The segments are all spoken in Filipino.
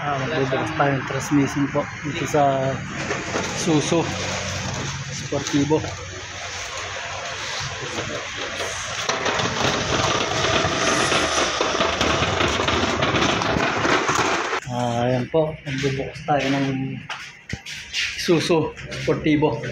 Magbubukas tayo ng transmission po dito sa Isuzu Sportivo. Ayan po, magbubukas tayo ng Isuzu Sportivo.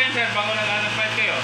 yan, sir, bago nag-unemployed kayo?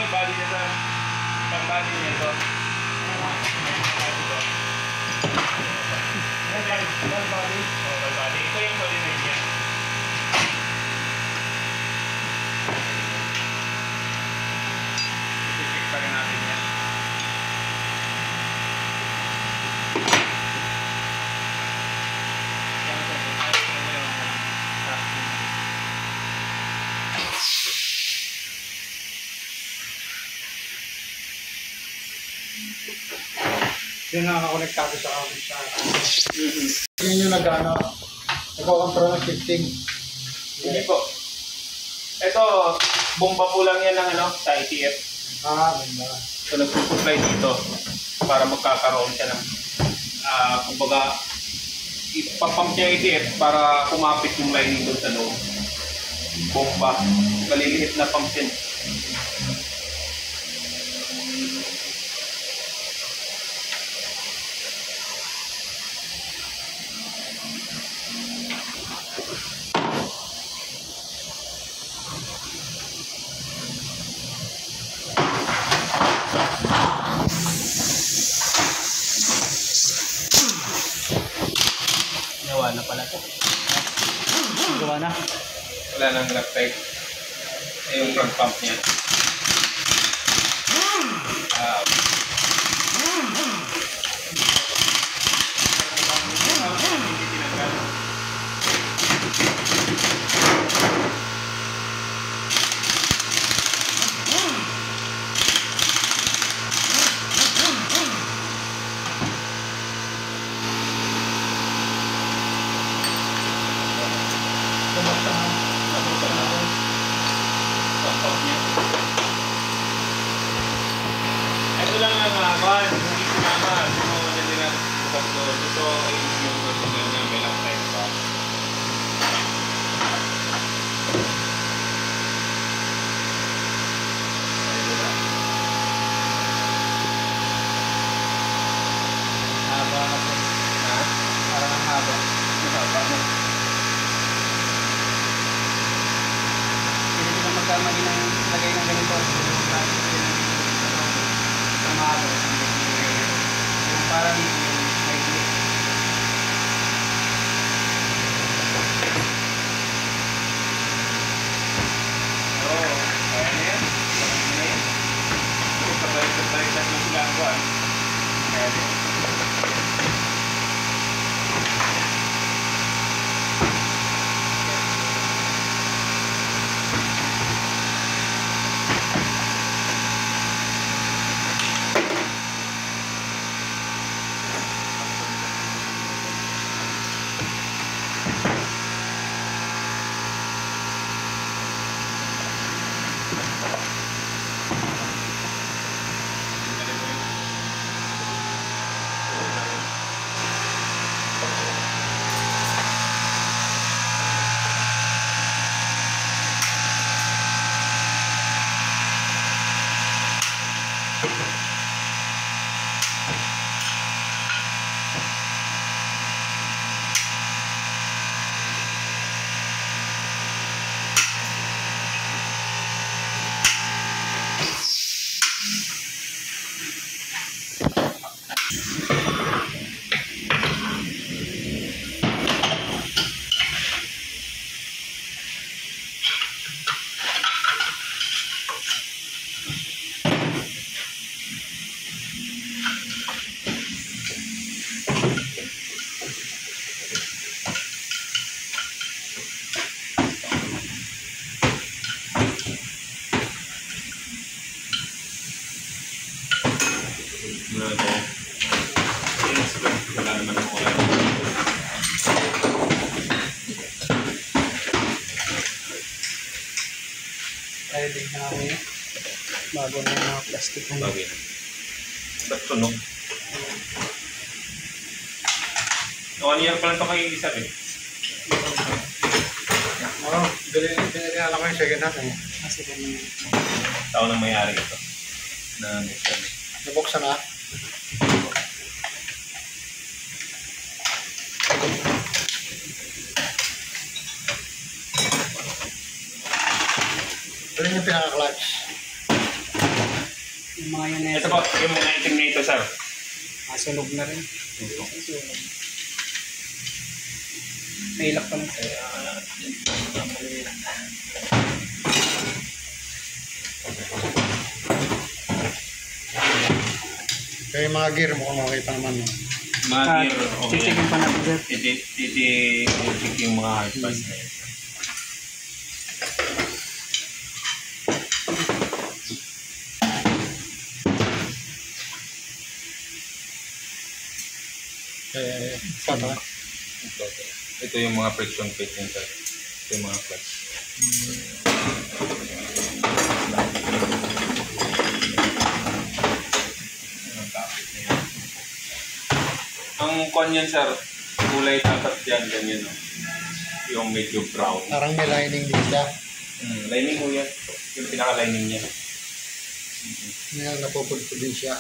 Body niya sa pang-body niya ito. Body. Ito yung body niya. I-check pa rin natin yan. Yung nakakakonektado sa amin sa yun yung nagko-control ng shifting. Hindi po. Ito, bomba po lang yan ng sa ITF. Ganda. So nagsusupply dito para magkakaroon siya ng kumbaga ipapump niya ITF para kumapit yung lining doon sa loob. Bomba. Maliliit na pump din. Gawa na pala ito. Gawa na. Wala nang left side. Yung front pump niya. Ito lang ang kawan, hindi sinama. Ito hindi natin bukas doon. Ito ay yung original niya, may left side pa. Haba kasi. Ha? Parang haba. parang may oo, kaya na yan. Kaya na yan. Sabay-sabay na sila ang buwan. Kaya na yan. Wala naman ako wala. Tayo din na ako yun. Bago na yung mga plastic na yun. Bagay na. Ba't tunog? 1 year pa lang ito kayo isa eh. Oo, binigyan ko yung second hand eh. Kasi kami Tao na may-ari ito. Na mission. Nabuksan na. Ito rin yung pinaka-clutch. yung mga yun na Ito po, yung mga itim na ito, sir. sunog na rin. May ilak pa lang. Kaya yung mga gear mukhang okay pa naman. Mga gear, okay. Chichikin pa natin, sir. Titi-check yung mga hard pass na yun. Pata. Ito yung mga friction plate yun, sir. Ito yung mga clutch. Ang kon yan, sir, kulay tapat dyan, ganyan, no? Yung medyo brown. Parang may lining din siya. Lining mo yan. Yung pinaka-lining niya. Ngayon napupulpo din siya.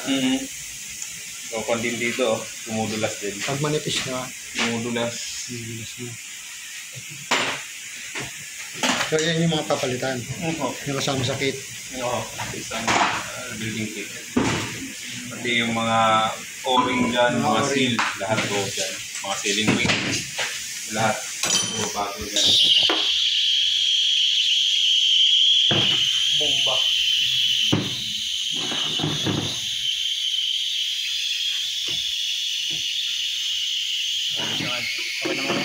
So, kon din dito, tumudulas din. Pag manipis na. Tumudulas. So yan yung mga papalitan. Yung kasama sa kit. Oo, isang building kit. Pati yung mga o-ring dyan, mga seal, lahat po dyan. Mga sealing wing, lahat. So, bago dyan. Bomba. Okay naman.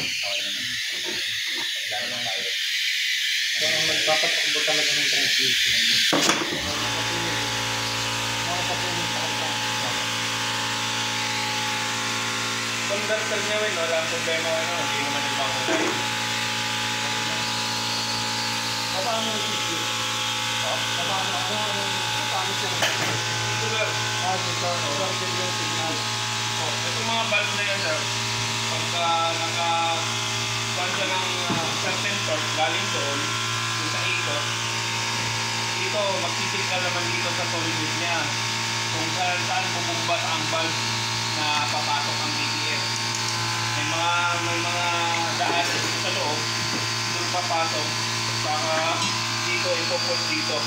Kailangan lang tayo. So ang magpapatakbo talaga ng transmission. Converter niya, wala ang problema, hindi naman yung pangunay. Paano yung issue? Paano siya? Ito lang. Dito yung signal. Itong mga valve na yan, sir, pagka naka-kuhan siya ng certain torque galing doon, yung sa ikot, dito, magsisignal naman dito sa solenoid niya kung saan bubumba ang valve na papasok ang BTS. May mga daan sa loob, doon papasok, baka dito, ipopot dito,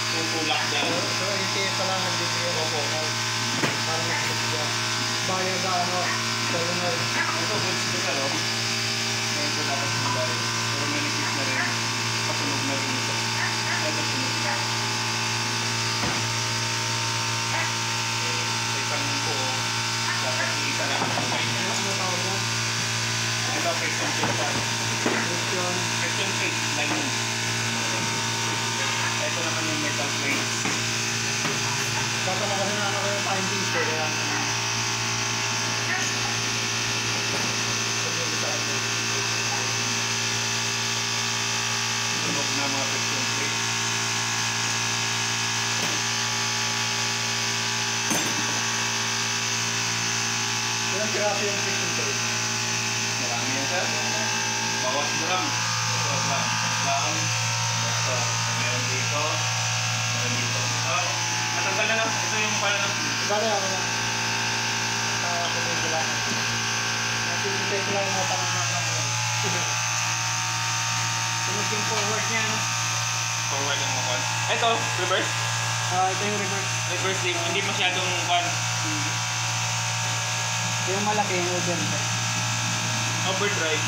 tutulak dyan. So, ATM pala nandito yung vocal. Parang nakikita siya. bayan sa ano, terminal. Ito, goods ko sa loob. Ngayon ko dapat sumabay. Pero may nipis na rin. Pasunog na rin ito. Ito sunog. Sa isang buo, dapat iisa lang ang kamay niya. Ano tawag yan? Ito, question check pa. Question. Question check, lining. Ito naman yung metal plates. Dapat na kasi na ano kayo findings ko. Kaya Sunog na mga question plates. ilang piraso yung question ko. Marami yan, sir. Bawas drum. Ito, drum. Drum. Ito. Meron dito. Meron dito. Oh, natanggal na lang. Ito yung pala ng... Bale ako na. Kumain ko lang. Nasisintay ko lang yung mga panganak lang. Sunod yung forward niya, no? Forward ang mga kwan. Ito, reverse. Ito yung reverse. Reverse din. Hindi masyadong kwan. Yung malaki yung overdrive. Overdrive.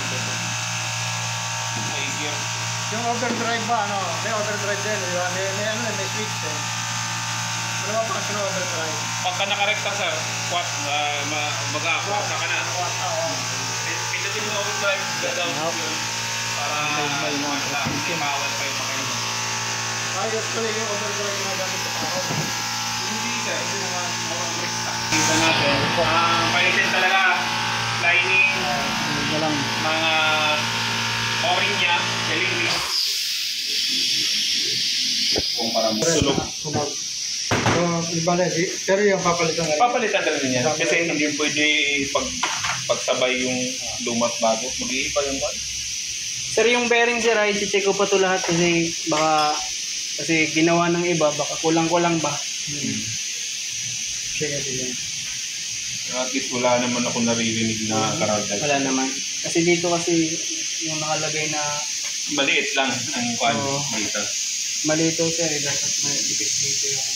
Ito. High gear. Yung overdrive ba, ano? May overdrive din, di ba? May ano, may switch eh. Ano ba pa yung overdrive? Pagka nakarekta, sir, quad, baga, quad ka na. Pindutin mo overdrive, gagawin mo yun. Para bawal pa yung makain mo. Ayos ko yung overdrive na gamit sa tao. Hindi, sir. Hindi naman. Kita natin. Palitin talaga. Lining, Sunod na lang. mga o-ring niya, galing rin. Kung para mo sulog. Sumag. So, ibala, pero yung papalitan na rin. Papalitan talaga niya. Kasi hindi pwede pagsabay yung lumat bago. Mag-iipa yung one. Sir, yung bearing sir, ay check ko pa to lahat kasi ginawa ng iba, baka kulang-kulang ba? Sige, sige. At least wala naman ako naririnig na karagdag. Wala naman. Kasi dito kasi yung nakalagay na Maliit lang ang kwan Oo. dito. malito sir, dapat malipis dito yung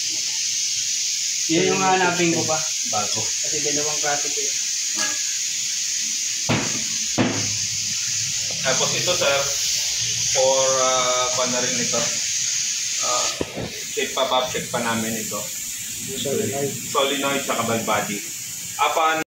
yun yung hanapin ko pa. Bago. Kasi dalawang klase ko yun. Tapos ito sir, for kwan na rin ito. Check pa namin ito. Solenoid. Solenoid sa ball body. Upon